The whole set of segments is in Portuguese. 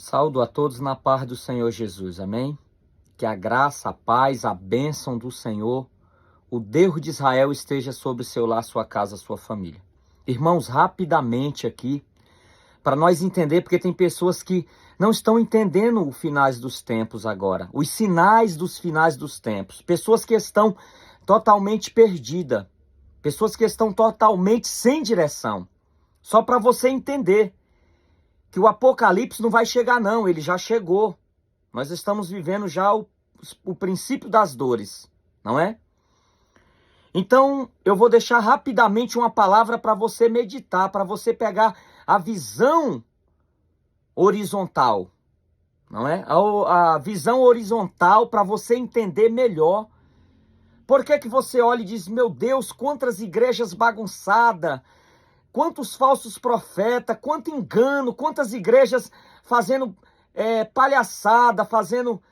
Saúdo a todos na paz do Senhor Jesus, amém? Que a graça, a paz, a bênção do Senhor, o Deus de Israel esteja sobre o seu lar, sua casa, sua família. Irmãos, rapidamente aqui, para nós entender, porque tem pessoas que não estão entendendo os finais dos tempos agora, os sinais dos finais dos tempos, pessoas que estão totalmente perdidas, pessoas que estão totalmente sem direção. Só para você entender que o Apocalipse não vai chegar não, ele já chegou. Nós estamos vivendo já o princípio das dores, não é? Então, eu vou deixar rapidamente uma palavra para você meditar, para você pegar a visão horizontal, não é? A visão horizontal para você entender melhor. Por que você olha e diz, meu Deus, quantas igrejas bagunçadas, quantos falsos profetas, quanto engano, quantas igrejas fazendo palhaçada, fazendo...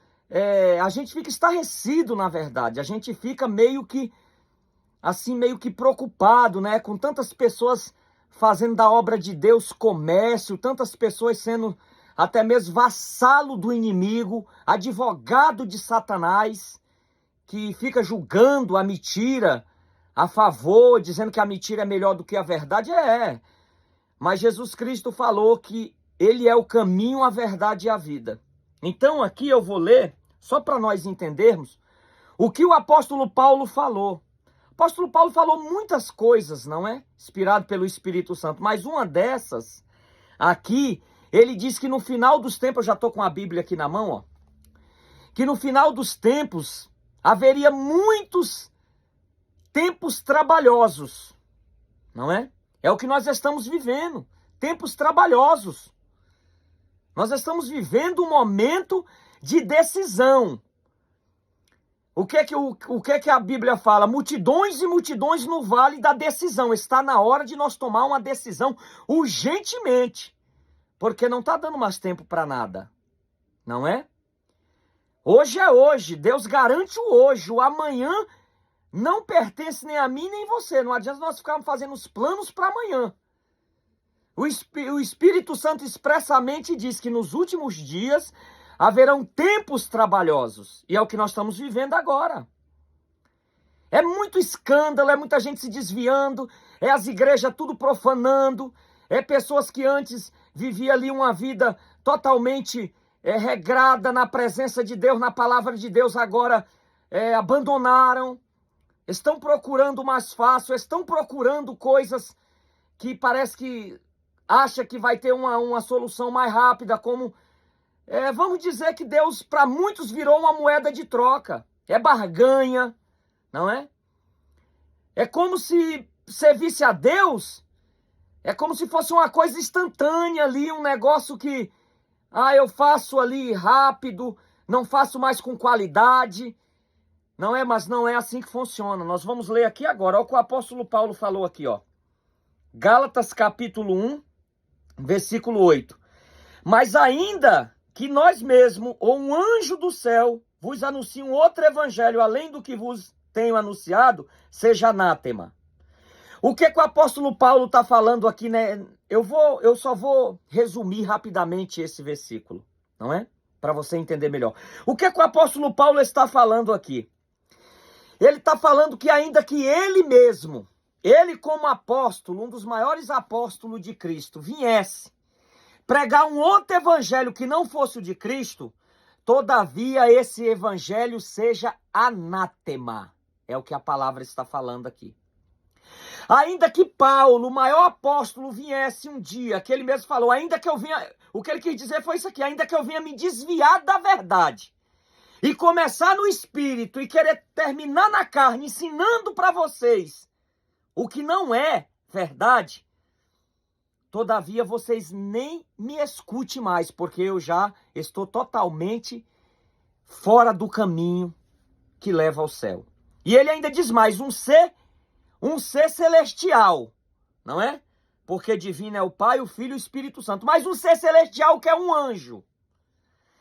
a gente fica estarrecido, na verdade. A gente fica meio que preocupado, né? Com tantas pessoas fazendo da obra de Deus comércio, tantas pessoas sendo até mesmo vassalo do inimigo, advogado de Satanás, que fica julgando a mentira a favor, dizendo que a mentira é melhor do que a verdade. Mas Jesus Cristo falou que ele é o caminho, a verdade e a vida. Então aqui eu vou ler, só para nós entendermos, o que o apóstolo Paulo falou. O apóstolo Paulo falou muitas coisas, não é? Inspirado pelo Espírito Santo. Mas uma dessas, aqui, ele diz que no final dos tempos, eu já estou com a Bíblia aqui na mão, ó, que no final dos tempos haveria muitos tempos trabalhosos, não é? É o que nós estamos vivendo, tempos trabalhosos. Nós estamos vivendo um momento de decisão. O que é que a Bíblia fala? Multidões e multidões no vale da decisão. Está na hora de nós tomar uma decisão urgentemente, porque não está dando mais tempo para nada, não é? Hoje é hoje, Deus garante o hoje, o amanhã não pertence nem a mim nem você. Não adianta nós ficarmos fazendo os planos para amanhã. O Espírito Santo expressamente diz que nos últimos dias haverão tempos trabalhosos. E é o que nós estamos vivendo agora. É muito escândalo, é muita gente se desviando, é as igrejas tudo profanando, é pessoas que antes viviam ali uma vida totalmente regrada na presença de Deus, na palavra de Deus, agora abandonaram. Estão procurando mais fácil, estão procurando coisas que parece que acha que vai ter uma solução mais rápida, como, vamos dizer que Deus para muitos virou uma moeda de troca, é barganha, não é? É como se servisse a Deus, é como se fosse uma coisa instantânea ali, um negócio que, eu faço ali rápido, não faço mais com qualidade. Não é, mas não é assim que funciona. Nós vamos ler aqui agora. Olha o que o apóstolo Paulo falou aqui, ó. Gálatas capítulo 1, versículo 8. Mas ainda que nós mesmos, ou um anjo do céu, vos anuncie um outro evangelho, além do que vos tenho anunciado, seja anátema. O que o apóstolo Paulo está falando aqui, né? Eu só vou resumir rapidamente esse versículo, não é? Para você entender melhor. O que o apóstolo Paulo está falando aqui? Ele está falando que ainda que ele mesmo, ele como apóstolo, um dos maiores apóstolos de Cristo, viesse pregar um outro evangelho que não fosse o de Cristo, todavia esse evangelho seja anátema. É o que a palavra está falando aqui. Ainda que Paulo, o maior apóstolo, viesse um dia, que ele mesmo falou, ainda que eu vinha, o que ele quis dizer foi isso aqui, ainda que eu vinha me desviar da verdade, e começar no espírito e querer terminar na carne, ensinando para vocês o que não é verdade, todavia vocês nem me escutem mais, porque eu já estou totalmente fora do caminho que leva ao céu. E ele ainda diz mais, um ser celestial, não é? Porque divino é o Pai, o Filho e o Espírito Santo, mas um ser celestial que é um anjo.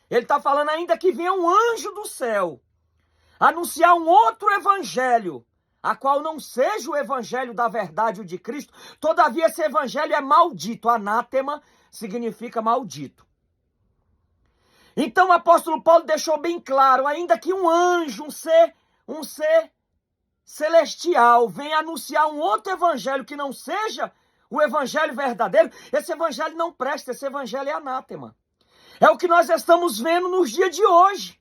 Ele está falando ainda que vinha um anjo do céu anunciar um outro evangelho, a qual não seja o evangelho da verdade, o de Cristo. Todavia esse evangelho é maldito. Anátema significa maldito. Então o apóstolo Paulo deixou bem claro, ainda que um anjo, um ser celestial venha anunciar um outro evangelho que não seja o evangelho verdadeiro, esse evangelho não presta, esse evangelho é anátema. É o que nós estamos vendo nos dias de hoje.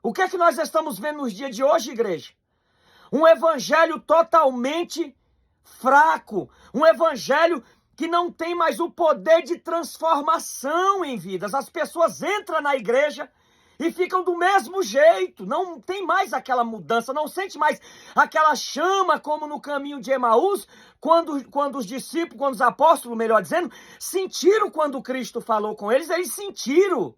O que é que nós estamos vendo nos dias de hoje, igreja? Um evangelho totalmente fraco, um evangelho que não tem mais o poder de transformação em vidas. As pessoas entram na igreja e ficam do mesmo jeito, não tem mais aquela mudança, não sente mais aquela chama como no caminho de Emaús, quando os discípulos, quando os apóstolos, melhor dizendo, sentiram quando Cristo falou com eles, eles sentiram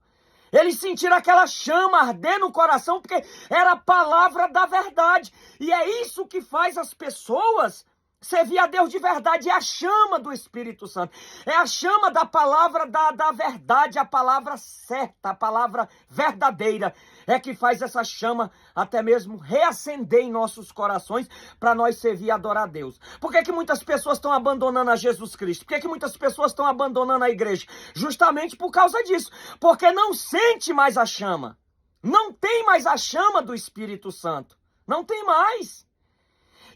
aquela chama arder no coração, porque era a palavra da verdade, e é isso que faz as pessoas servir a Deus de verdade, é a chama do Espírito Santo, é a chama da palavra da verdade, a palavra certa, a palavra verdadeira, é que faz essa chama até mesmo reacender em nossos corações para nós servir e adorar a Deus. Por que muitas pessoas estão abandonando a Jesus Cristo? Por que muitas pessoas estão abandonando a igreja? Justamente por causa disso, porque não sente mais a chama, não tem mais a chama do Espírito Santo, não tem mais.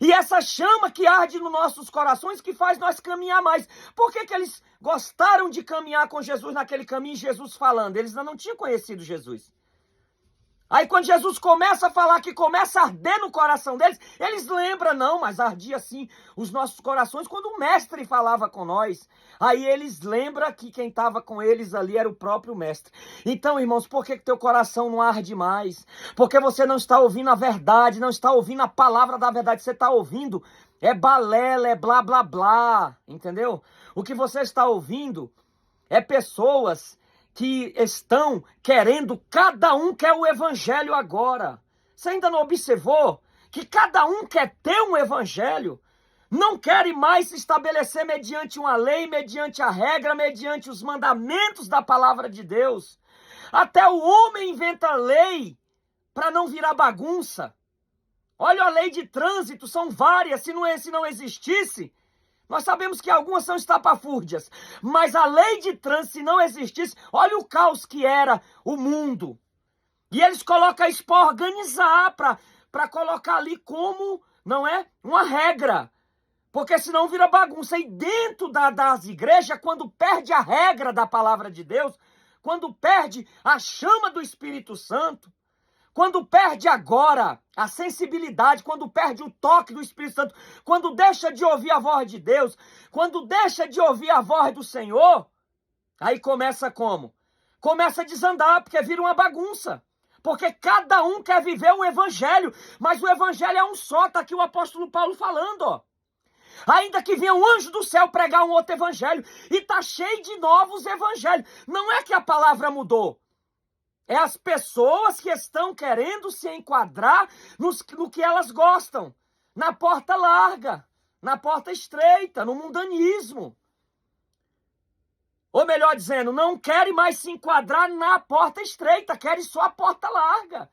E essa chama que arde nos nossos corações que faz nós caminhar mais. Por que eles gostaram de caminhar com Jesus naquele caminho, Jesus falando? Eles ainda não tinham conhecido Jesus. Aí quando Jesus começa a falar, que começa a arder no coração deles, eles lembram, não, mas ardia assim os nossos corações quando o mestre falava com nós. Aí eles lembram que quem estava com eles ali era o próprio mestre. Então, irmãos, por que teu coração não arde mais? Porque você não está ouvindo a verdade, não está ouvindo a palavra da verdade, você está ouvindo é balela, é blá blá blá, entendeu? O que você está ouvindo é pessoas que estão querendo, cada um quer o evangelho agora. Você ainda não observou que cada um quer ter um evangelho? Não querem mais se estabelecer mediante uma lei, mediante a regra, mediante os mandamentos da palavra de Deus. Até o homem inventa lei para não virar bagunça. Olha a lei de trânsito, são várias, se não existisse... Nós sabemos que algumas são estapafúrdias, mas a lei de trânsito, se não existisse, olha o caos que era o mundo. E eles colocam isso para organizar, para colocar ali como, não é, uma regra. Porque senão vira bagunça. E dentro das igrejas, quando perde a regra da palavra de Deus, quando perde a chama do Espírito Santo, quando perde agora a sensibilidade, quando perde o toque do Espírito Santo, quando deixa de ouvir a voz de Deus, quando deixa de ouvir a voz do Senhor, aí começa como? Começa a desandar, porque vira uma bagunça. Porque cada um quer viver um evangelho, mas o evangelho é um só, está aqui o apóstolo Paulo falando, ó. Ainda que venha um anjo do céu pregar um outro evangelho, e está cheio de novos evangelhos. Não é que a palavra mudou. É as pessoas que estão querendo se enquadrar no que elas gostam. Na porta larga, na porta estreita, no mundanismo. Ou melhor dizendo, não querem mais se enquadrar na porta estreita, querem só a porta larga.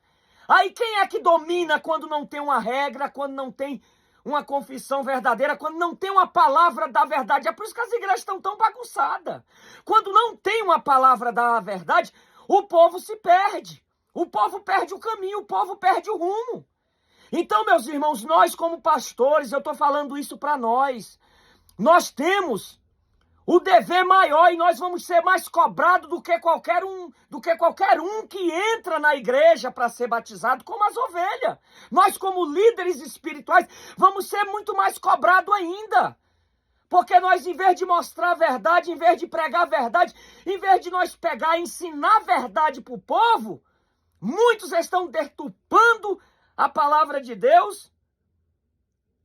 Aí quem é que domina quando não tem uma regra, quando não tem uma confissão verdadeira, quando não tem uma palavra da verdade? É por isso que as igrejas estão tão bagunçadas. Quando não tem uma palavra da verdade... o povo se perde, o povo perde o caminho, o povo perde o rumo. Então, meus irmãos, nós como pastores, eu estou falando isso para nós temos o dever maior e nós vamos ser mais cobrados do que qualquer um que entra na igreja para ser batizado como as ovelhas. Nós como líderes espirituais vamos ser muito mais cobrados ainda. Porque nós, em vez de mostrar a verdade, em vez de pregar a verdade, em vez de nós pegar e ensinar a verdade para o povo, muitos estão deturpando a palavra de Deus,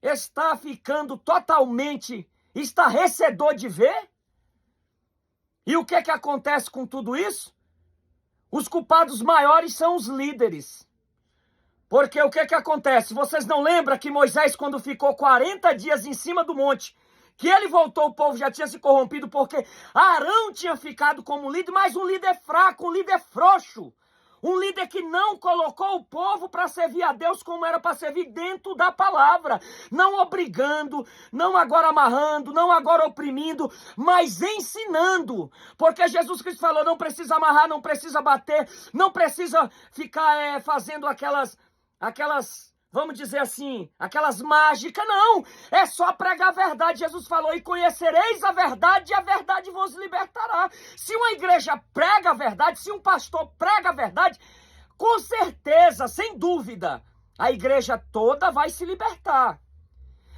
está ficando totalmente estarrecedor de ver. E o que é que acontece com tudo isso? Os culpados maiores são os líderes. Porque o que é que acontece? Vocês não lembram que Moisés, quando ficou 40 dias em cima do monte, que ele voltou, o povo já tinha se corrompido, porque Arão tinha ficado como líder, mas um líder fraco, um líder frouxo. Um líder que não colocou o povo para servir a Deus como era para servir dentro da palavra. Não obrigando, não agora amarrando, não agora oprimindo, mas ensinando. Porque Jesus Cristo falou, não precisa amarrar, não precisa bater, não precisa ficar fazendo aquelas, vamos dizer assim, aquelas mágicas, não. É só pregar a verdade. Jesus falou, e conhecereis a verdade, e a verdade vos libertará. Se uma igreja prega a verdade, se um pastor prega a verdade, com certeza, sem dúvida, a igreja toda vai se libertar.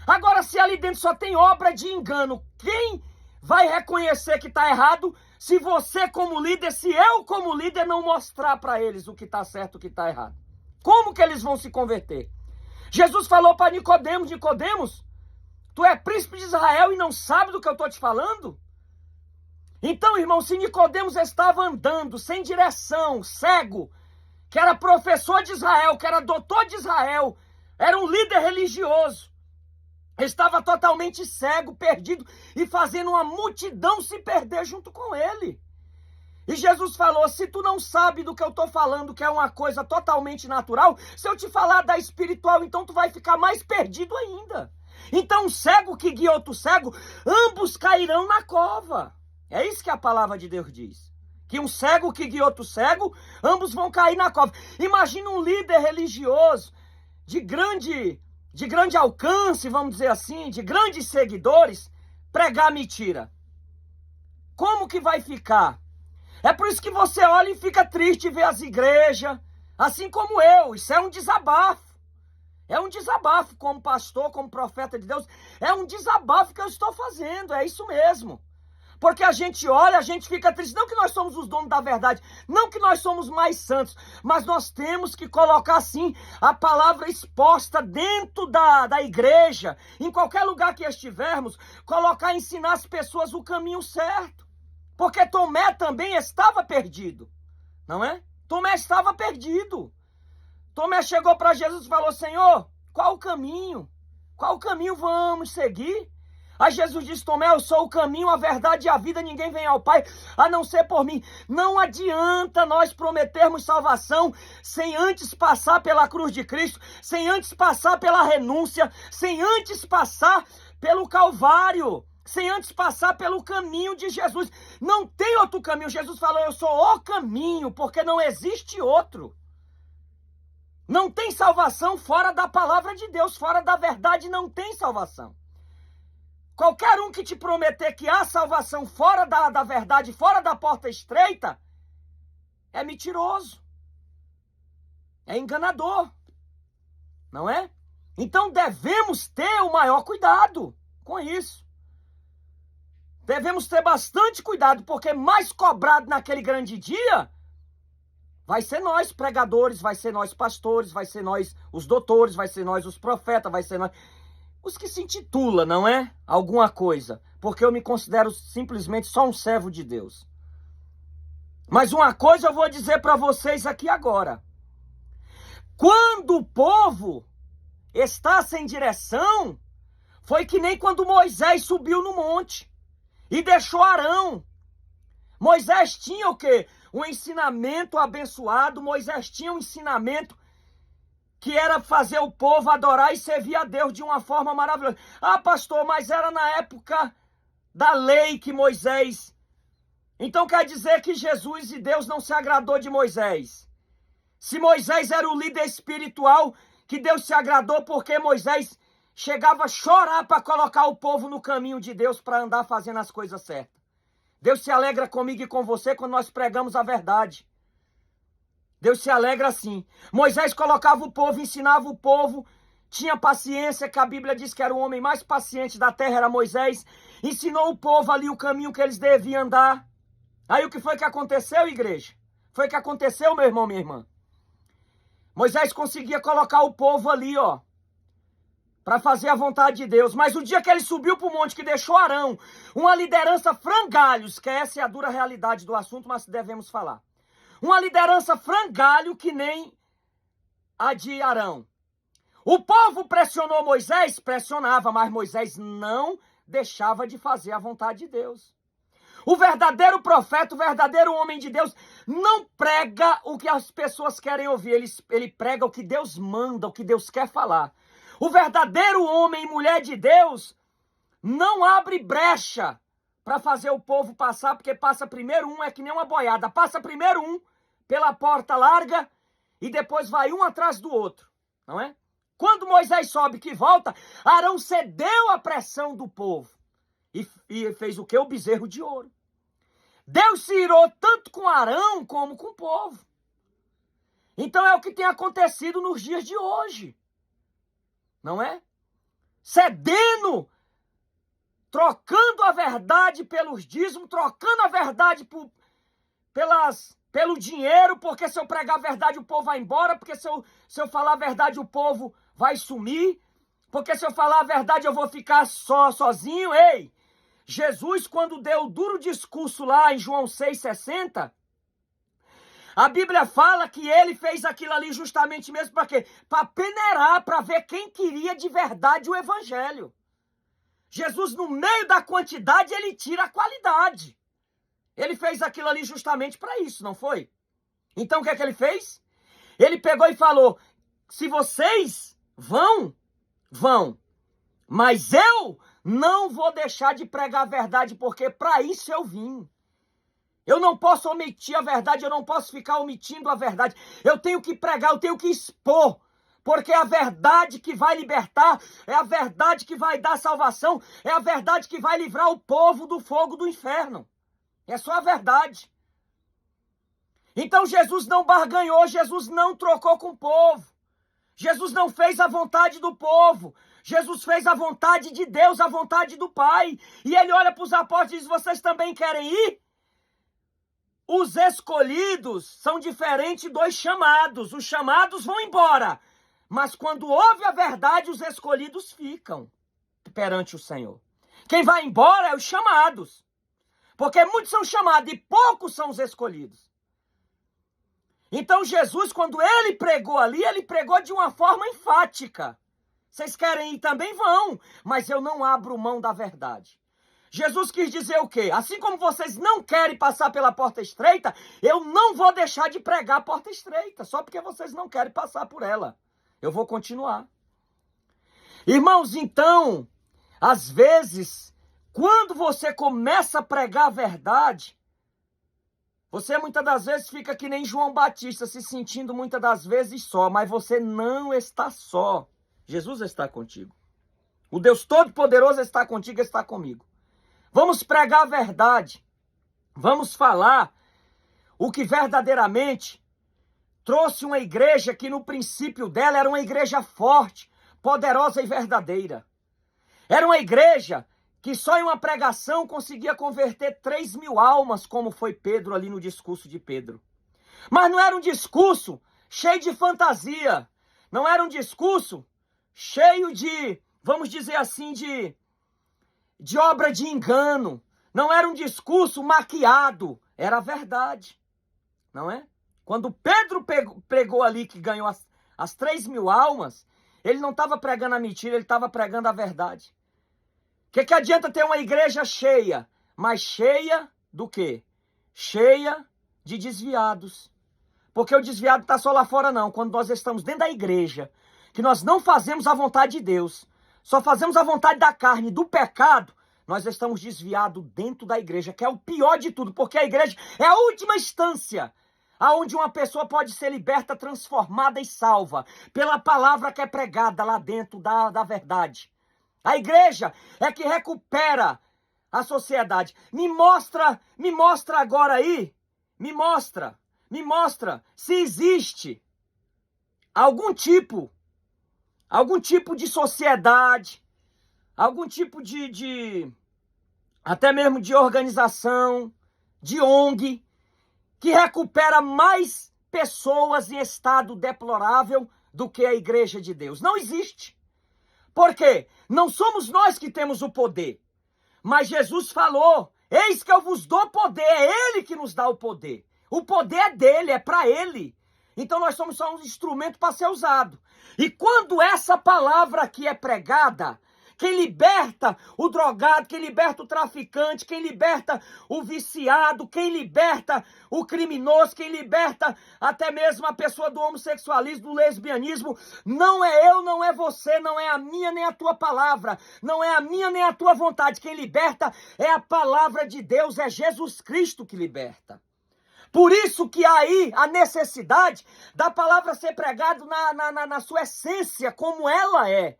Agora, se ali dentro só tem obra de engano, quem vai reconhecer que está errado se você como líder, se eu como líder não mostrar para eles o que está certo e o que está errado? Como que eles vão se converter? Jesus falou para Nicodemos, Nicodemos, tu é príncipe de Israel e não sabe do que eu estou te falando? Então, irmão, se Nicodemos estava andando sem direção, cego, que era professor de Israel, que era doutor de Israel, era um líder religioso, estava totalmente cego, perdido e fazendo uma multidão se perder junto com ele. E Jesus falou, se tu não sabe do que eu estou falando, que é uma coisa totalmente natural, se eu te falar da espiritual, então tu vai ficar mais perdido ainda. Então um cego que guia outro cego, ambos cairão na cova. É isso que a palavra de Deus diz. Que um cego que guia outro cego, ambos vão cair na cova. Imagina um líder religioso de grande alcance, vamos dizer assim, de grandes seguidores, pregar mentira. Como que vai ficar? É por isso que você olha e fica triste ver as igrejas, assim como eu. Isso é um desabafo. É um desabafo como pastor, como profeta de Deus. É um desabafo que eu estou fazendo, é isso mesmo. Porque a gente olha, a gente fica triste. Não que nós somos os donos da verdade, não que nós somos mais santos, mas nós temos que colocar, sim, a palavra exposta dentro da igreja, em qualquer lugar que estivermos, colocar, ensinar as pessoas o caminho certo. Porque Tomé também estava perdido, não é? Tomé estava perdido. Tomé chegou para Jesus e falou, Senhor, qual o caminho? Qual caminho vamos seguir? Aí Jesus disse, Tomé, eu sou o caminho, a verdade e a vida, ninguém vem ao Pai a não ser por mim. Não adianta nós prometermos salvação sem antes passar pela cruz de Cristo, sem antes passar pela renúncia, sem antes passar pelo Calvário, sem antes passar pelo caminho de Jesus. Não tem outro caminho. Jesus falou, eu sou o caminho, porque não existe outro. Não tem salvação fora da palavra de Deus, fora da verdade não tem salvação. Qualquer um que te prometer que há salvação fora da verdade, fora da porta estreita, é mentiroso, é enganador, não é? Então devemos ter o maior cuidado com isso. Devemos ter bastante cuidado, porque mais cobrado naquele grande dia vai ser nós pregadores, vai ser nós pastores, vai ser nós os doutores, vai ser nós os profetas, vai ser nós os que se intitula, não é? Alguma coisa, porque eu me considero simplesmente só um servo de Deus. Mas uma coisa eu vou dizer para vocês aqui agora. Quando o povo está sem direção, foi que nem quando Moisés subiu no monte e deixou Arão. Moisés tinha o quê? Um ensinamento abençoado. Moisés tinha um ensinamento que era fazer o povo adorar e servir a Deus de uma forma maravilhosa. Ah, pastor, mas era na época da lei que Moisés... Então quer dizer que Jesus e Deus não se agradou de Moisés. Se Moisés era o líder espiritual, que Deus se agradou porque Moisés chegava a chorar para colocar o povo no caminho de Deus para andar fazendo as coisas certas. Deus se alegra comigo e com você quando nós pregamos a verdade. Deus se alegra assim. Moisés colocava o povo, ensinava o povo, tinha paciência, que a Bíblia diz que era o homem mais paciente da terra, era Moisés. Ensinou o povo ali o caminho que eles deviam andar. Aí o que foi que aconteceu, igreja? Foi que aconteceu, meu irmão, minha irmã. Moisés conseguia colocar o povo ali, ó, para fazer a vontade de Deus. Mas o dia que ele subiu para o monte, que deixou Arão, uma liderança frangalhos, que essa é a dura realidade do assunto, mas devemos falar. Uma liderança frangalho que nem a de Arão. O povo pressionou Moisés? Pressionava, mas Moisés não deixava de fazer a vontade de Deus. O verdadeiro profeta, o verdadeiro homem de Deus, não prega o que as pessoas querem ouvir. Ele prega o que Deus manda, o que Deus quer falar. O verdadeiro homem e mulher de Deus não abre brecha para fazer o povo passar, porque passa primeiro um, é que nem uma boiada. Passa primeiro um pela porta larga e depois vai um atrás do outro, não é? Quando Moisés sobe que volta, Arão cedeu à pressão do povo e fez o quê? O bezerro de ouro. Deus se irou tanto com Arão como com o povo. Então é o que tem acontecido nos dias de hoje, não é? Cedendo, trocando a verdade pelos dízimos, trocando a verdade pelo dinheiro, porque se eu pregar a verdade o povo vai embora, porque se eu falar a verdade o povo vai sumir, porque se eu falar a verdade eu vou ficar sozinho. Ei, Jesus, quando deu o duro discurso lá em João 6,60, a Bíblia fala que ele fez aquilo ali justamente mesmo para quê? Para peneirar, para ver quem queria de verdade o evangelho. Jesus, no meio da quantidade, ele tira a qualidade. Ele fez aquilo ali justamente para isso, não foi? Então o que é que ele fez? Ele pegou e falou, se vocês vão, mas eu não vou deixar de pregar a verdade, porque para isso eu vim. Eu não posso omitir a verdade, eu não posso ficar omitindo a verdade. Eu tenho que pregar, eu tenho que expor. Porque é a verdade que vai libertar, é a verdade que vai dar salvação, é a verdade que vai livrar o povo do fogo do inferno. É só a verdade. Então Jesus não barganhou, Jesus não trocou com o povo. Jesus não fez a vontade do povo. Jesus fez a vontade de Deus, a vontade do Pai. E ele olha para os apóstolos e diz, vocês também querem ir? Os escolhidos são diferentes dos chamados. Os chamados vão embora. Mas quando ouve a verdade, os escolhidos ficam perante o Senhor. Quem vai embora é os chamados. Porque muitos são chamados e poucos são os escolhidos. Então Jesus, quando ele pregou ali, ele pregou de uma forma enfática. Vocês querem ir também? Vão. Mas eu não abro mão da verdade. Jesus quis dizer o quê? Assim como vocês não querem passar pela porta estreita, eu não vou deixar de pregar a porta estreita, só porque vocês não querem passar por ela. Eu vou continuar. Irmãos, então, às vezes, quando você começa a pregar a verdade, você muitas das vezes fica que nem João Batista, se sentindo muitas das vezes só, mas você não está só. Jesus está contigo. O Deus Todo-Poderoso está contigo, está comigo. Vamos pregar a verdade. Vamos falar o que verdadeiramente trouxe uma igreja que no princípio dela era uma igreja forte, poderosa e verdadeira. Era uma igreja que só em uma pregação conseguia converter 3.000 almas, como foi Pedro ali no discurso de Pedro. Mas não era um discurso cheio de fantasia. Não era um discurso cheio de, vamos dizer assim, de obra de engano. Não era um discurso maquiado. Era a verdade. Não é? Quando Pedro pregou ali que ganhou as 3.000 almas, ele não estava pregando a mentira, ele estava pregando a verdade. O que adianta ter uma igreja cheia? Mas cheia do quê? Cheia de desviados. Porque o desviado está só lá fora não. Quando nós estamos dentro da igreja, que nós não fazemos a vontade de Deus, só fazemos a vontade da carne, do pecado, nós estamos desviados dentro da igreja, que é o pior de tudo, porque a igreja é a última instância aonde uma pessoa pode ser liberta, transformada e salva pela palavra que é pregada lá dentro da verdade. A igreja é que recupera a sociedade. Me mostra agora aí, me mostra se existe algum tipo de sociedade, algum tipo até mesmo de organização, de ONG, que recupera mais pessoas em estado deplorável do que a igreja de Deus. Não existe. Por quê? Não somos nós que temos o poder. Mas Jesus falou, eis que eu vos dou poder, é Ele que nos dá o poder. O poder é dele, é para Ele. Então nós somos só um instrumento para ser usado. E quando essa palavra aqui é pregada, Quem liberta o drogado, quem liberta o traficante, quem liberta o viciado, quem liberta o criminoso, quem liberta até mesmo a pessoa do homossexualismo, do lesbianismo, não é eu, não é você, não é a minha nem a tua palavra, não é a minha nem a tua vontade. Quem liberta é a palavra de Deus, é Jesus Cristo que liberta. Por isso que há aí a necessidade da palavra ser pregada na sua essência, como ela é.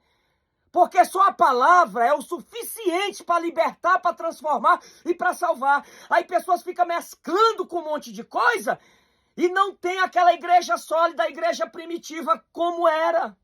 Porque só a palavra é o suficiente para libertar, para transformar e para salvar. Aí pessoas ficam mesclando com um monte de coisa e não tem aquela igreja sólida, a igreja primitiva como era.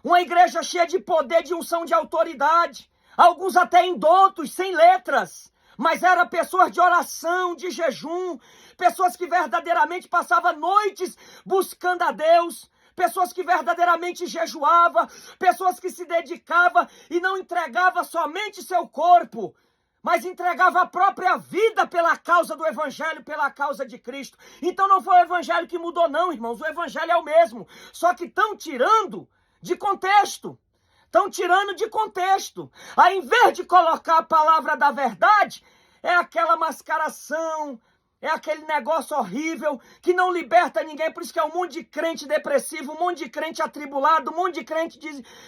Uma igreja cheia de poder, de unção, de autoridade. Alguns até indoutos, sem letras. Mas eram pessoas de oração, de jejum, pessoas que verdadeiramente passavam noites buscando a Deus, pessoas que verdadeiramente jejuavam, pessoas que se dedicavam e não entregavam somente seu corpo, mas entregava a própria vida pela causa do Evangelho, pela causa de Cristo. Então não foi o Evangelho que mudou não, irmãos, o Evangelho é o mesmo, só que estão tirando de contexto. Estão tirando de contexto. Aí, em vez de colocar a palavra da verdade, é aquela mascaração, é aquele negócio horrível que não liberta ninguém. Por isso que é um monte de crente depressivo, um monte de crente atribulado, um monte de crente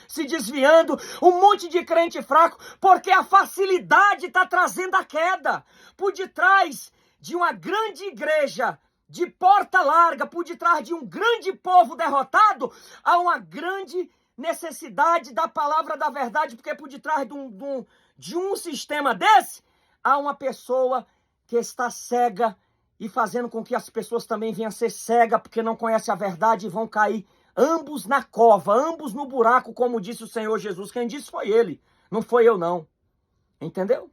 se desviando, um monte de crente fraco, porque a facilidade está trazendo a queda. Por detrás de uma grande igreja de porta larga, por detrás de um grande povo derrotado, há uma grande necessidade da palavra da verdade, porque por detrás de um sistema desse, há uma pessoa que está cega e fazendo com que as pessoas também venham a ser cegas, porque não conhecem a verdade e vão cair ambos na cova, ambos no buraco, como disse o Senhor Jesus. Quem disse foi ele, não foi eu não. Entendeu?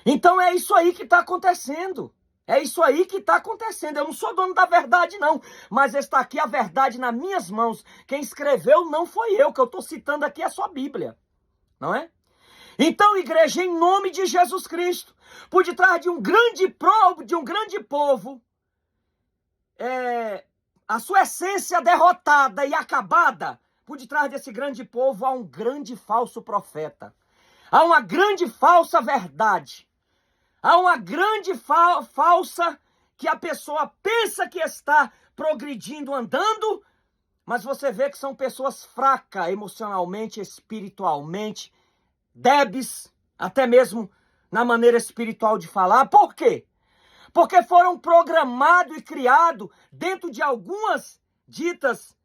Então é isso aí que está acontecendo. É isso aí que está acontecendo. Eu não sou dono da verdade, não. Mas está aqui a verdade nas minhas mãos. Quem escreveu não foi eu, que eu estou citando aqui é só a Bíblia. Não é? Então, igreja, em nome de Jesus Cristo, por detrás de um grande povo, a sua essência derrotada e acabada, por detrás desse grande povo há um grande falso profeta. Há uma grande falsa verdade. Há uma grande falsa que a pessoa pensa que está progredindo, andando, mas você vê que são pessoas fracas emocionalmente, espiritualmente, débeis, até mesmo na maneira espiritual de falar. Por quê? Porque foram programados e criados dentro de algumas ditas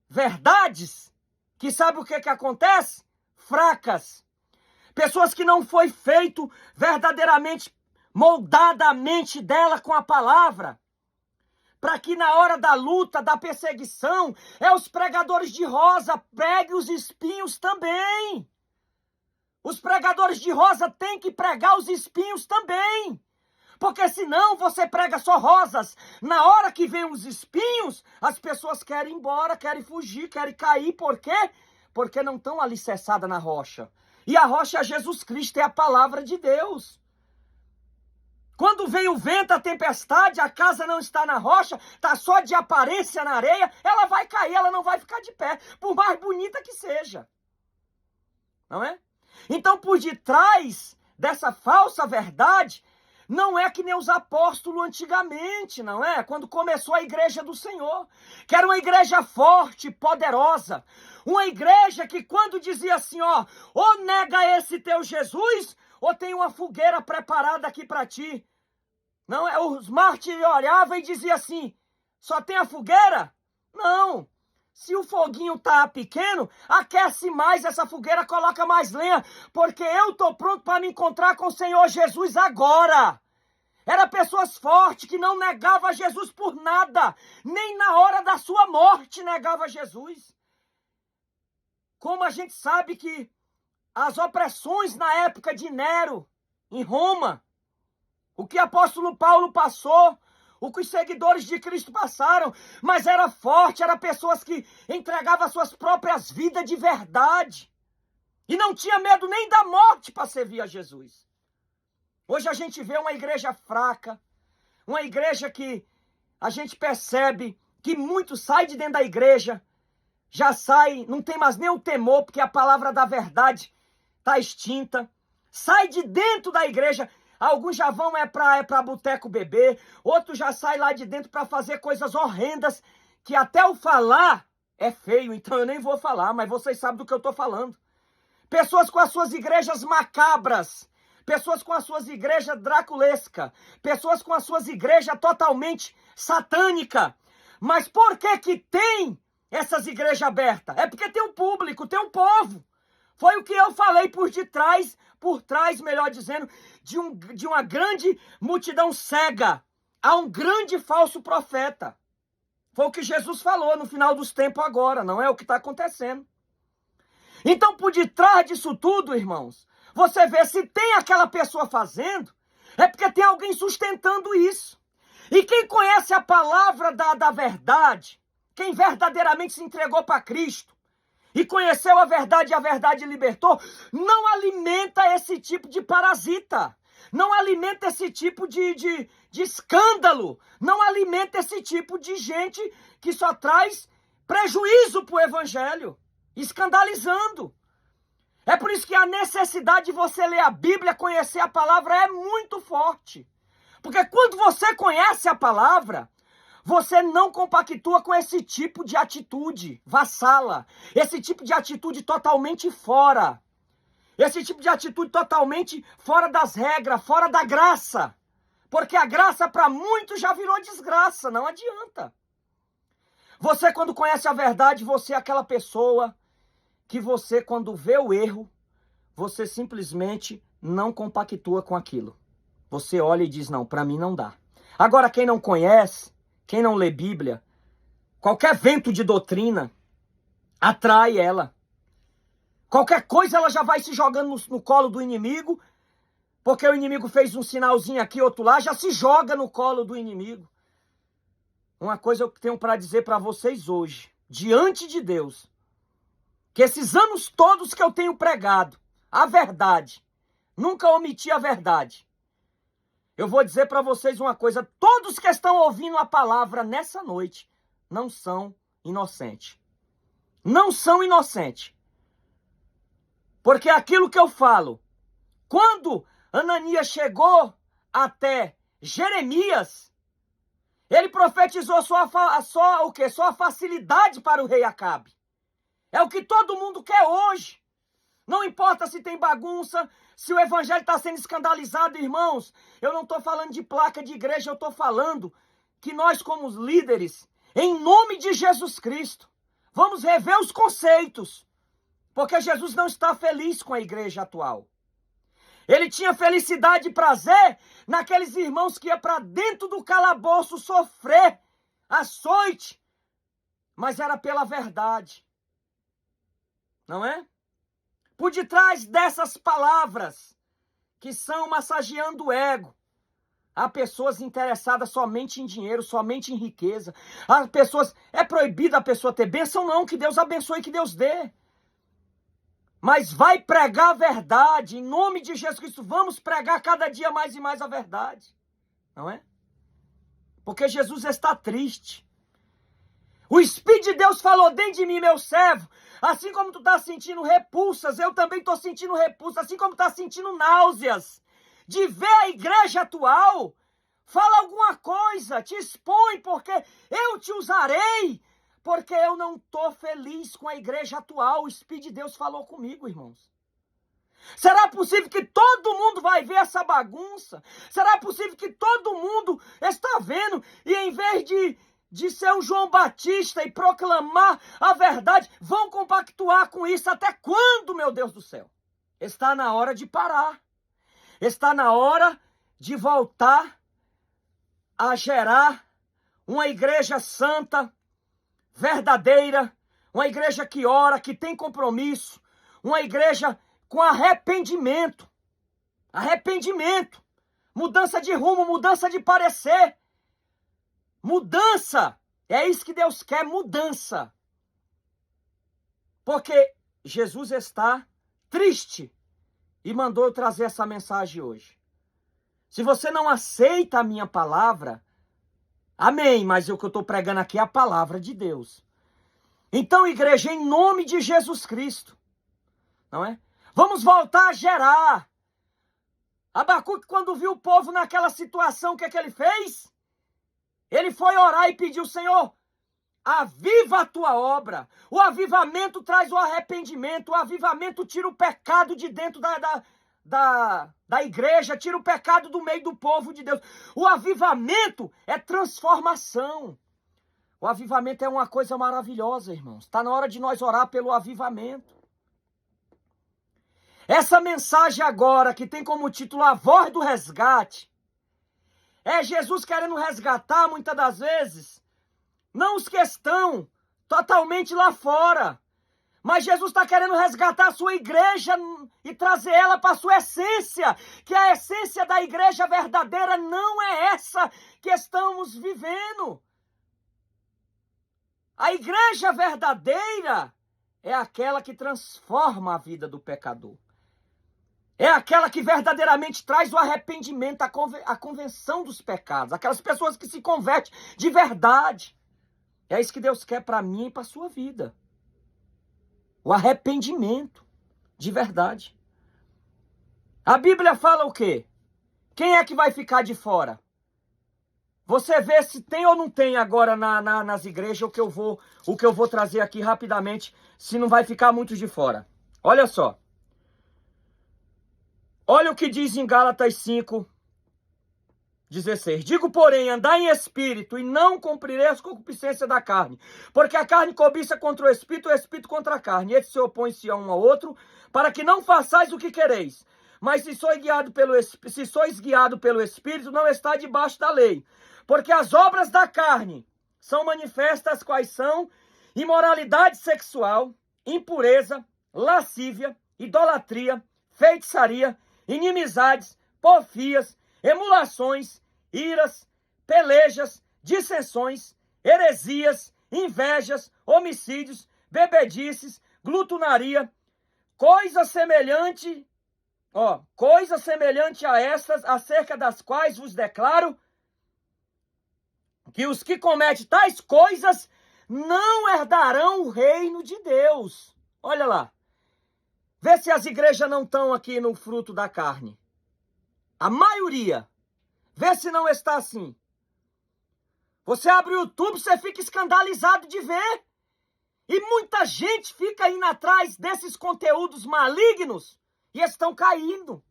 verdades, que sabe o que acontece? Fracas. Pessoas que não foi feito verdadeiramente moldada a mente dela com a palavra. Para que na hora da luta, da perseguição, os pregadores de rosa preguem os espinhos também. Os pregadores de rosa têm que pregar os espinhos também. Porque senão você prega só rosas. Na hora que vem os espinhos, as pessoas querem ir embora, querem fugir, querem cair. Por quê? Porque não estão alicerçadas na rocha. E a rocha é Jesus Cristo, é a palavra de Deus. Quando vem o vento, a tempestade, a casa não está na rocha, está só de aparência na areia, ela vai cair, ela não vai ficar de pé, por mais bonita que seja. Não é? Então, por detrás dessa falsa verdade, não é que nem os apóstolos antigamente, não é? Quando começou a igreja do Senhor, que era uma igreja forte, poderosa, uma igreja que quando dizia assim, ó, ou nega esse teu Jesus, ou tem uma fogueira preparada aqui para ti. Não é? Os mártires olhavam e diziam assim, só tem a fogueira? Não. Se o foguinho tá pequeno, aquece mais essa fogueira, coloca mais lenha, porque eu tô pronto para me encontrar com o Senhor Jesus agora. Era pessoas fortes que não negavam Jesus por nada, nem na hora da sua morte negava Jesus. Como a gente sabe que as opressões na época de Nero, em Roma, o que o apóstolo Paulo passou, o que os seguidores de Cristo passaram, mas era forte, eram pessoas que entregavam suas próprias vidas de verdade. E não tinha medo nem da morte para servir a Jesus. Hoje a gente vê uma igreja fraca, uma igreja que a gente percebe que muitos saem de dentro da igreja, já sai, não tem mais nem o temor, porque a palavra da verdade está extinta. Sai de dentro da igreja. Alguns já vão para boteco beber, outros já saem lá de dentro para fazer coisas horrendas, que até o falar é feio, então eu nem vou falar, mas vocês sabem do que eu estou falando. Pessoas com as suas igrejas macabras, pessoas com as suas igrejas draculescas, pessoas com as suas igrejas totalmente satânicas. Mas por que tem essas igrejas abertas? É porque tem um público, tem um povo. Foi o que eu falei por trás, melhor dizendo, de uma grande multidão cega. Há um grande falso profeta. Foi o que Jesus falou no final dos tempos agora, não é o que está acontecendo. Então, por detrás disso tudo, irmãos, você vê se tem aquela pessoa fazendo, é porque tem alguém sustentando isso. E quem conhece a palavra da verdade, quem verdadeiramente se entregou para Cristo, e conheceu a verdade e a verdade libertou, não alimenta esse tipo de parasita, não alimenta esse tipo de escândalo, não alimenta esse tipo de gente que só traz prejuízo para o evangelho, escandalizando. É por isso que a necessidade de você ler a Bíblia, conhecer a palavra é muito forte. Porque quando você conhece a palavra, você não compactua com esse tipo de atitude vassala, esse tipo de atitude totalmente fora, esse tipo de atitude totalmente fora das regras, fora da graça, porque a graça para muitos já virou desgraça, não adianta. Você quando conhece a verdade, você é aquela pessoa que você quando vê o erro, você simplesmente não compactua com aquilo. Você olha e diz, não, para mim não dá. Agora quem não conhece, quem não lê Bíblia, qualquer vento de doutrina atrai ela. Qualquer coisa ela já vai se jogando no colo do inimigo, porque o inimigo fez um sinalzinho aqui, outro lá, já se joga no colo do inimigo. Uma coisa eu tenho para dizer para vocês hoje, diante de Deus, que esses anos todos que eu tenho pregado, a verdade, nunca omiti a verdade. Eu vou dizer para vocês uma coisa, todos que estão ouvindo a palavra nessa noite não são inocentes. Não são inocentes. Porque aquilo que eu falo, quando Ananias chegou até Jeremias, ele profetizou só a facilidade para o rei Acabe. É o que todo mundo quer hoje. Não importa se tem bagunça, se o evangelho está sendo escandalizado, irmãos. Eu não estou falando de placa de igreja, eu estou falando que nós, como os líderes, em nome de Jesus Cristo, vamos rever os conceitos. Porque Jesus não está feliz com a igreja atual. Ele tinha felicidade e prazer naqueles irmãos que iam para dentro do calabouço sofrer açoite, mas era pela verdade. Não é? Por detrás dessas palavras, que são massageando o ego, há pessoas interessadas somente em dinheiro, somente em riqueza. Há pessoas, é proibido a pessoa ter bênção? Não, que Deus abençoe, que Deus dê. Mas vai pregar a verdade, em nome de Jesus Cristo, vamos pregar cada dia mais e mais a verdade. Não é? Porque Jesus está triste. O Espírito de Deus falou dentro de mim, meu servo, assim como tu está sentindo repulsas, eu também estou sentindo repulsas, assim como tu está sentindo náuseas de ver a igreja atual, fala alguma coisa, te expõe, porque eu te usarei, porque eu não estou feliz com a igreja atual. O Espírito de Deus falou comigo, irmãos. Será possível que todo mundo vai ver essa bagunça? Será possível que todo mundo está vendo e em vez de ser um João Batista e proclamar a verdade, vão compactuar com isso? Até quando, meu Deus do céu? Está na hora de parar. Está na hora de voltar a gerar uma igreja santa, verdadeira, uma igreja que ora, que tem compromisso, uma igreja com arrependimento, mudança de rumo, mudança de parecer, mudança, é isso que Deus quer, mudança, porque Jesus está triste e mandou eu trazer essa mensagem hoje. Se você não aceita a minha palavra, amém, mas o que eu estou pregando aqui é a palavra de Deus. Então, igreja, em nome de Jesus Cristo, não é? Vamos voltar a gerar. Abacuque, quando viu o povo naquela situação, o que é que ele fez? Ele foi orar e pediu: Senhor, aviva a tua obra. O avivamento traz o arrependimento. O avivamento tira o pecado de dentro da igreja, tira o pecado do meio do povo de Deus. O avivamento é transformação. O avivamento é uma coisa maravilhosa, irmãos. Está na hora de nós orar pelo avivamento. Essa mensagem agora, que tem como título A Voz do Resgate, é Jesus querendo resgatar, muitas das vezes, não os que estão totalmente lá fora, mas Jesus está querendo resgatar a sua igreja e trazer ela para a sua essência, que a essência da igreja verdadeira não é essa que estamos vivendo. A igreja verdadeira é aquela que transforma a vida do pecador. É aquela que verdadeiramente traz o arrependimento, a convenção dos pecados. Aquelas pessoas que se convertem de verdade. É isso que Deus quer para mim e para a sua vida. O arrependimento de verdade. A Bíblia fala o quê? Quem é que vai ficar de fora? Você vê se tem ou não tem agora nas igrejas o que eu vou trazer aqui rapidamente, se não vai ficar muito de fora. Olha só. Olha o que diz em Gálatas 5:16. Digo, porém, andai em espírito e não cumprireis a concupiscência da carne. Porque a carne cobiça contra o espírito contra a carne. E eles se opõem-se a um ao outro, para que não façais o que quereis. Mas se sois guiado pelo espírito, não está debaixo da lei. Porque as obras da carne são manifestas, quais são: imoralidade sexual, impureza, lascívia, idolatria, feitiçaria, inimizades, porfias, emulações, iras, pelejas, dissensões, heresias, invejas, homicídios, bebedices, glutonaria, coisa semelhante a estas, acerca das quais vos declaro que os que cometem tais coisas não herdarão o reino de Deus. Olha lá. Vê se as igrejas não estão aqui no fruto da carne. A maioria. Vê se não está assim. Você abre o YouTube, você fica escandalizado de ver. E muita gente fica indo atrás desses conteúdos malignos e estão caindo.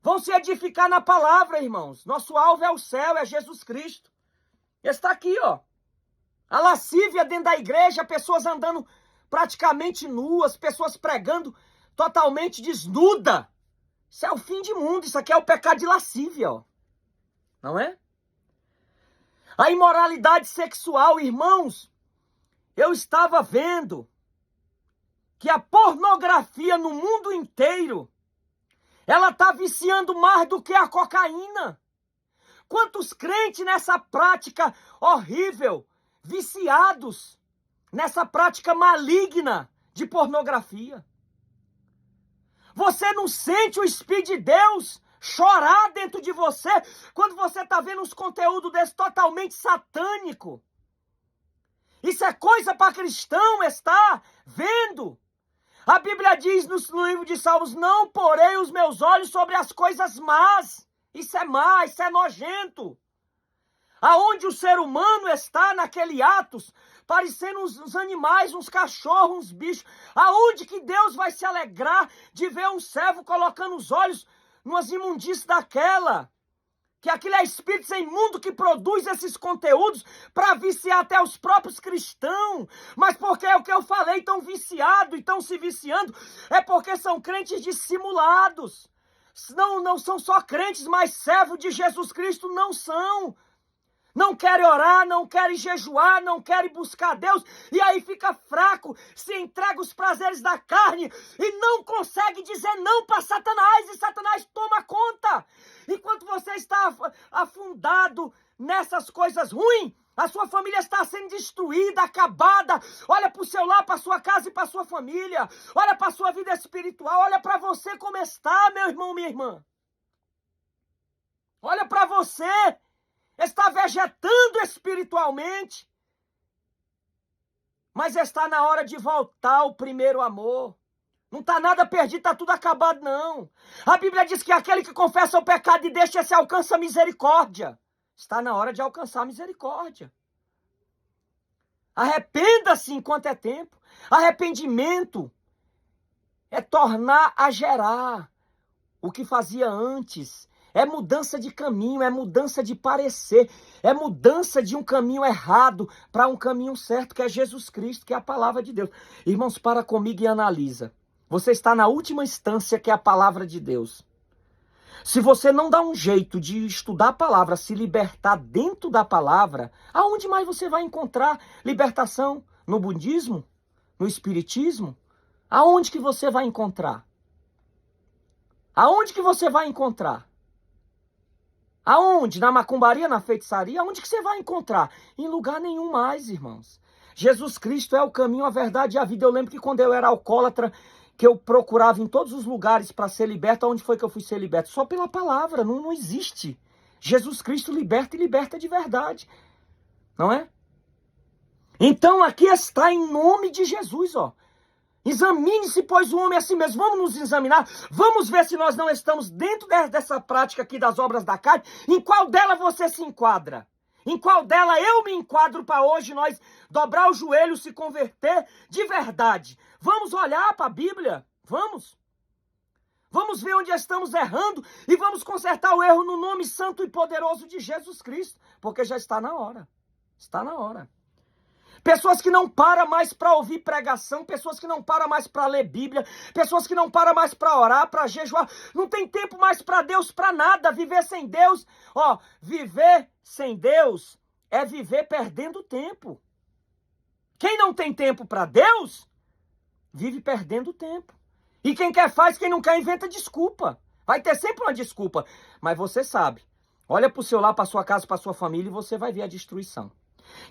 Vão se edificar na palavra, irmãos. Nosso alvo é o céu, é Jesus Cristo. Está aqui, ó. A lascívia dentro da igreja, pessoas andando praticamente nuas, pessoas pregando totalmente desnuda. Isso é o fim de mundo, isso aqui é o pecado de lascívia, ó. Não é? A imoralidade sexual, irmãos, eu estava vendo que a pornografia no mundo inteiro, ela está viciando mais do que a cocaína. Quantos crentes nessa prática horrível, viciados nessa prática maligna de pornografia? Você não sente o Espírito de Deus chorar dentro de você quando você está vendo uns conteúdos desse totalmente satânico? Isso é coisa para cristão estar vendo. A Bíblia diz no livro de Salmos: não porei os meus olhos sobre as coisas más. Isso é má, isso é nojento. Aonde o ser humano está naquele Atos, parecendo uns animais, uns cachorros, uns bichos. Aonde que Deus vai se alegrar de ver um servo colocando os olhos numas imundícies daquela? Que aquele é espírito imundo que produz esses conteúdos para viciar até os próprios cristãos. Mas porque é o que eu falei, estão viciados e estão se viciando, é porque são crentes dissimulados. Não são só crentes, mas servos de Jesus Cristo não são. Não querem orar, não querem jejuar, não querem buscar Deus. E aí fica fraco, se entrega os prazeres da carne e não consegue dizer não para Satanás. E Satanás toma conta. Enquanto você está afundado nessas coisas ruins, a sua família está sendo destruída, acabada. Olha para o seu lar, para a sua casa e para a sua família. Olha para a sua vida espiritual. Olha para você como está, meu irmão, minha irmã. Olha para você. Está vegetando espiritualmente. Mas está na hora de voltar ao primeiro amor. Não está nada perdido, está tudo acabado, não. A Bíblia diz que aquele que confessa o pecado e deixa se alcança a misericórdia. Está na hora de alcançar a misericórdia. Arrependa-se enquanto é tempo. Arrependimento é tornar a gerar o que fazia antes. É mudança de caminho, é mudança de parecer, é mudança de um caminho errado para um caminho certo, que é Jesus Cristo, que é a palavra de Deus. Irmãos, para comigo e analisa. Você está na última instância, que é a palavra de Deus. Se você não dá um jeito de estudar a palavra, se libertar dentro da palavra, aonde mais você vai encontrar libertação? No budismo? No espiritismo? Aonde que você vai encontrar? Aonde que você vai encontrar? Aonde? Na macumbaria, na feitiçaria? Aonde que você vai encontrar? Em lugar nenhum mais, irmãos. Jesus Cristo é o caminho, a verdade e a vida. Eu lembro que quando eu era alcoólatra, que eu procurava em todos os lugares para ser liberto. Onde foi que eu fui ser liberto? Só pela palavra, não existe. Jesus Cristo liberta e liberta de verdade. Não é? Então aqui está em nome de Jesus, ó. Examine-se, pois, o homem a si mesmo. Vamos nos examinar. Vamos ver se nós não estamos dentro dessa prática aqui das obras da carne. Em qual dela você se enquadra? Em qual dela eu me enquadro para hoje nós dobrar o joelho, se converter de verdade? Vamos olhar para a Bíblia. Vamos. Vamos ver onde estamos errando e vamos consertar o erro no nome santo e poderoso de Jesus Cristo. Porque já está na hora. Está na hora. Pessoas que não param mais para ouvir pregação, pessoas que não param mais para ler Bíblia, pessoas que não param mais para orar, para jejuar, não tem tempo mais para Deus, para nada, viver sem Deus. Ó, viver sem Deus é viver perdendo tempo. Quem não tem tempo para Deus, vive perdendo tempo. E quem quer faz, quem não quer inventa desculpa. Vai ter sempre uma desculpa, mas você sabe. Olha para o seu lado, para sua casa, para sua família e você vai ver a destruição.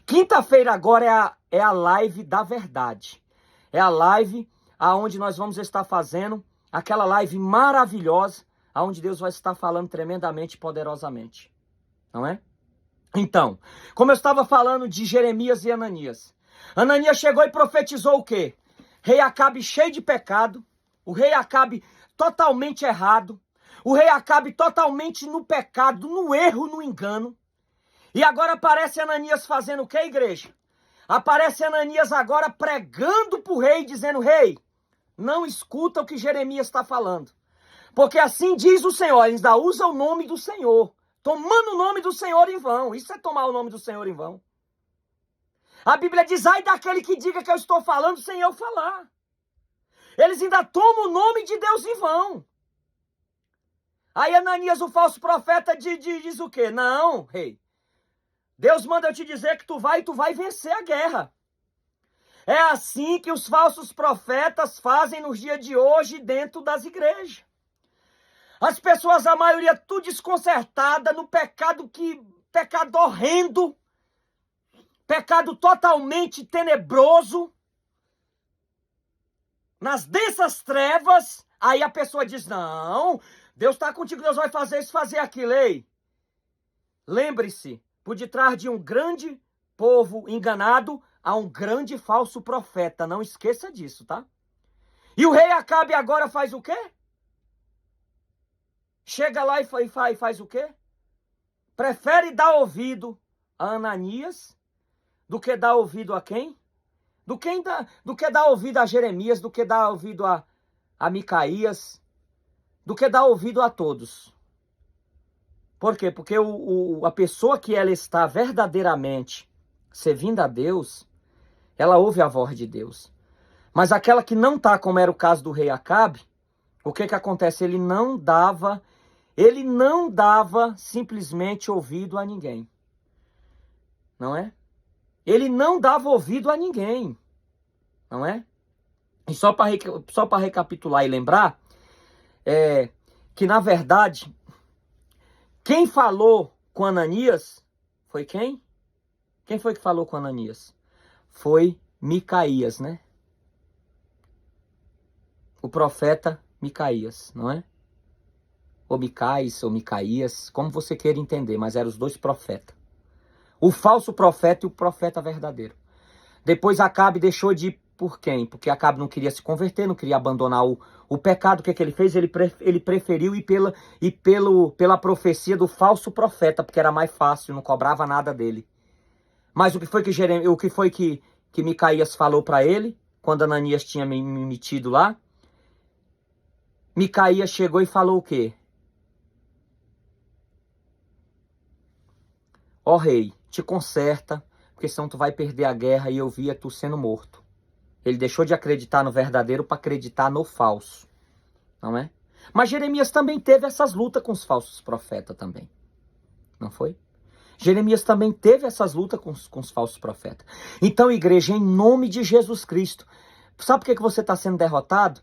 Quinta-feira agora é a live da verdade. É a live aonde nós vamos estar fazendo aquela live maravilhosa, aonde Deus vai estar falando tremendamente, poderosamente. Não é? Então, como eu estava falando de Jeremias e Ananias. Ananias chegou e profetizou o quê? Rei Acabe cheio de pecado, o rei Acabe totalmente errado, o rei Acabe totalmente no pecado, no erro, no engano. E agora aparece Ananias fazendo o que, igreja? Aparece Ananias agora pregando para o rei, dizendo, rei, não escuta o que Jeremias está falando. Porque assim diz o Senhor, eles ainda usam o nome do Senhor. Tomando o nome do Senhor em vão. Isso é tomar o nome do Senhor em vão. A Bíblia diz, ai daquele que diga que eu estou falando sem eu falar. Eles ainda tomam o nome de Deus em vão. Aí Ananias, o falso profeta, diz o quê? Não, rei. Deus manda eu te dizer que tu vai vencer a guerra. É assim que os falsos profetas fazem nos dias de hoje dentro das igrejas. As pessoas, a maioria, tudo desconcertada no pecado pecado horrendo, pecado totalmente tenebroso, nas densas trevas. Aí a pessoa diz, não, Deus está contigo, Deus vai fazer isso, fazer aquilo. Ei, lembre-se, por detrás de um grande povo enganado, há um grande falso profeta. Não esqueça disso, tá? E o rei Acabe agora faz o quê? Chega lá e faz o quê? Prefere dar ouvido a Ananias do que dar ouvido a quem? Do que dar ouvido a Jeremias, do que dar ouvido a Micaías, do que dar ouvido a todos. Por quê? Porque a pessoa que ela está verdadeiramente servindo a Deus, ela ouve a voz de Deus. Mas aquela que não está, como era o caso do rei Acabe, o que acontece? Ele não dava simplesmente ouvido a ninguém. Não é? Ele não dava ouvido a ninguém. Não é? E só para recapitular e lembrar, que na verdade, quem falou com Ananias foi quem? Quem foi que falou com Ananias? Foi Micaías, né? O profeta Micaías, não é? Ou Micais, ou Micaías, como você queira entender, mas eram os dois profetas. O falso profeta e o profeta verdadeiro. Depois Acabe deixou de por quem? Porque Acabe não queria se converter, não queria abandonar o pecado. O que é que ele fez? Ele preferiu ir pela profecia do falso profeta, porque era mais fácil, não cobrava nada dele. Mas o que foi que Micaías falou para ele, quando Ananias tinha me metido lá? Micaías chegou e falou o quê? Ó rei, te conserta, porque senão tu vai perder a guerra e eu via tu sendo morto. Ele deixou de acreditar no verdadeiro para acreditar no falso, não é? Mas Jeremias também teve essas lutas com os falsos profetas também, não foi? Jeremias também teve essas lutas com os falsos profetas. Então, igreja, em nome de Jesus Cristo, sabe por que você está sendo derrotado?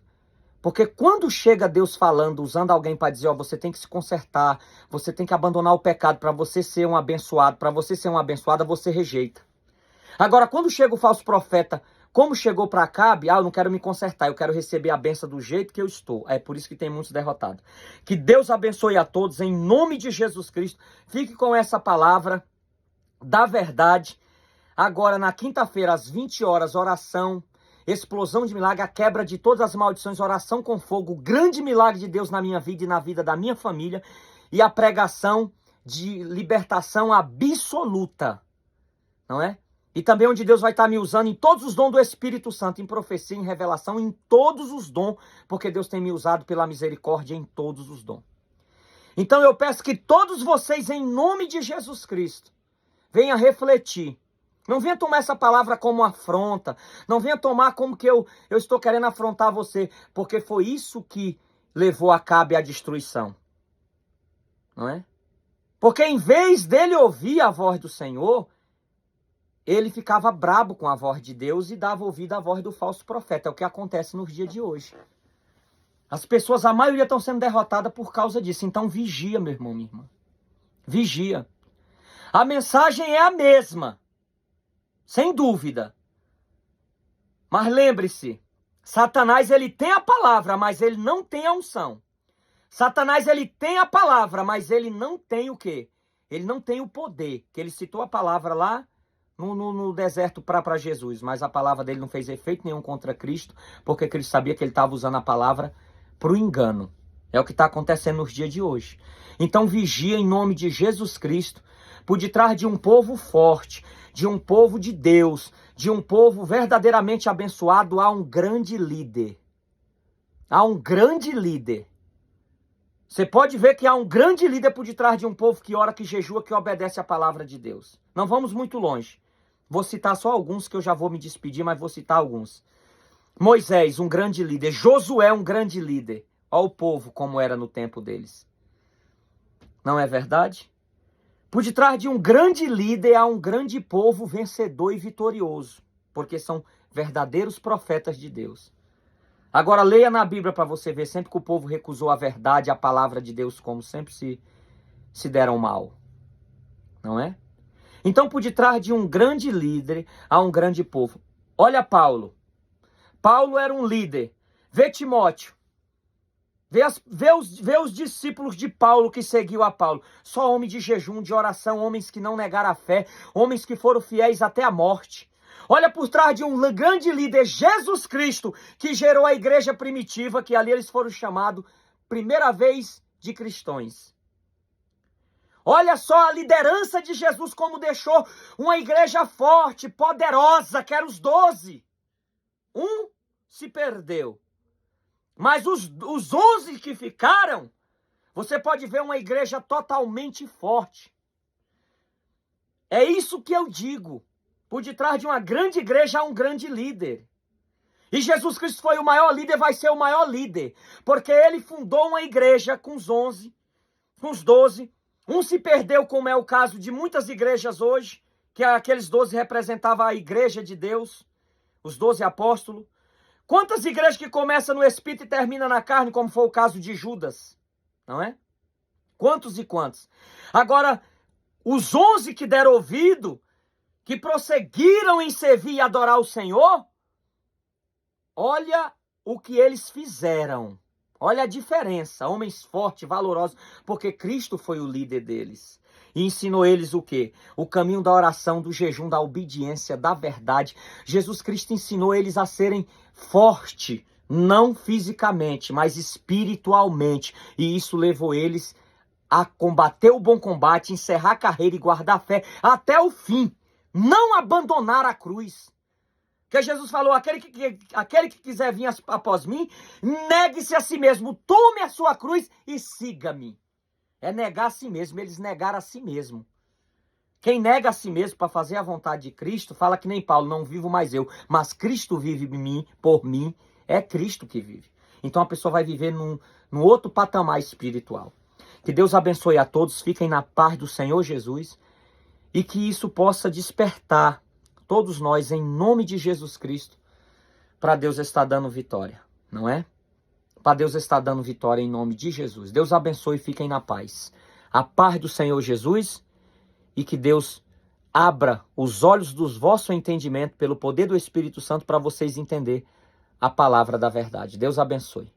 Porque quando chega Deus falando, usando alguém para dizer, ó, você tem que se consertar, você tem que abandonar o pecado para você ser um abençoado, para você ser uma abençoada, você rejeita. Agora, quando chega o falso profeta, como chegou para Acabe, eu não quero me consertar, eu quero receber a benção do jeito que eu estou. É por isso que tem muitos derrotados. Que Deus abençoe a todos, em nome de Jesus Cristo. Fique com essa palavra da verdade. Agora, na quinta-feira, às 20 horas, oração, explosão de milagre, a quebra de todas as maldições, oração com fogo, o grande milagre de Deus na minha vida e na vida da minha família, e a pregação de libertação absoluta, não é? E também onde Deus vai estar me usando em todos os dons do Espírito Santo, em profecia, em revelação, em todos os dons, porque Deus tem me usado pela misericórdia em todos os dons. Então eu peço que todos vocês, em nome de Jesus Cristo, venham refletir. Não venha tomar essa palavra como afronta. Não venha tomar como que eu estou querendo afrontar você. Porque foi isso que levou Acabe à destruição. Não é? Porque em vez dele ouvir a voz do Senhor, ele ficava brabo com a voz de Deus e dava ouvido à voz do falso profeta. É o que acontece nos dias de hoje. As pessoas, a maioria, estão sendo derrotadas por causa disso. Então vigia, meu irmão, minha irmã. Vigia. A mensagem é a mesma. Sem dúvida. Mas lembre-se, Satanás ele tem a palavra, mas ele não tem a unção. Satanás ele tem a palavra, mas ele não tem o quê? Ele não tem o poder. Que ele citou a palavra lá no deserto para Jesus, mas a palavra dele não fez efeito nenhum contra Cristo, porque Cristo sabia que ele estava usando a palavra para o engano. É o que está acontecendo nos dias de hoje. Então vigia em nome de Jesus Cristo, por detrás de um povo forte, de um povo de Deus, de um povo verdadeiramente abençoado, há um grande líder. Há um grande líder. Você pode ver que há um grande líder por detrás de um povo que ora, que jejua, que obedece a palavra de Deus. Não vamos muito longe. Vou citar só alguns que eu já vou me despedir, mas vou citar alguns. Moisés, um grande líder. Josué, um grande líder. Olha o povo como era no tempo deles. Não é verdade? Por detrás de um grande líder há um grande povo vencedor e vitorioso, porque são verdadeiros profetas de Deus. Agora leia na Bíblia para você ver sempre que o povo recusou a verdade, a palavra de Deus, como sempre se deram mal. Não é? Então por detrás de um grande líder há um grande povo. Olha Paulo. Paulo era um líder. Vê Timóteo. Vê os discípulos de Paulo que seguiu a Paulo. Só homens de jejum, de oração, homens que não negaram a fé, homens que foram fiéis até a morte. Olha por trás de um grande líder, Jesus Cristo, que gerou a igreja primitiva, que ali eles foram chamados primeira vez de cristãos. Olha só a liderança de Jesus, como deixou uma igreja forte, poderosa, que eram os 12. Um se perdeu. Mas os 11 que ficaram, você pode ver uma igreja totalmente forte. É isso que eu digo. Por detrás de uma grande igreja há um grande líder. E Jesus Cristo foi o maior líder, vai ser o maior líder. Porque ele fundou uma igreja com os 11, com os 12. Um se perdeu, como é o caso de muitas igrejas hoje, que aqueles 12 representavam a igreja de Deus, os 12 apóstolos. Quantas igrejas que começam no Espírito e terminam na carne, como foi o caso de Judas, não é? Quantos e quantos? Agora, os 11 que deram ouvido, que prosseguiram em servir e adorar o Senhor, olha o que eles fizeram. Olha a diferença, homens fortes, valorosos, porque Cristo foi o líder deles. E ensinou eles o quê? O caminho da oração, do jejum, da obediência, da verdade. Jesus Cristo ensinou eles a serem fortes, não fisicamente, mas espiritualmente. E isso levou eles a combater o bom combate, encerrar a carreira e guardar a fé até o fim. Não abandonar a cruz. Porque Jesus falou, aquele que quiser vir após mim, negue-se a si mesmo, tome a sua cruz e siga-me. É negar a si mesmo, eles negaram a si mesmo. Quem nega a si mesmo para fazer a vontade de Cristo, fala que nem Paulo, não vivo mais eu, mas Cristo vive em mim, por mim, é Cristo que vive. Então a pessoa vai viver num outro patamar espiritual. Que Deus abençoe a todos, fiquem na paz do Senhor Jesus e que isso possa despertar todos nós, em nome de Jesus Cristo, para Deus estar dando vitória, não é? Para Deus estar dando vitória em nome de Jesus. Deus abençoe e fiquem na paz. A paz do Senhor Jesus e que Deus abra os olhos do vosso entendimento pelo poder do Espírito Santo para vocês entenderem a palavra da verdade. Deus abençoe.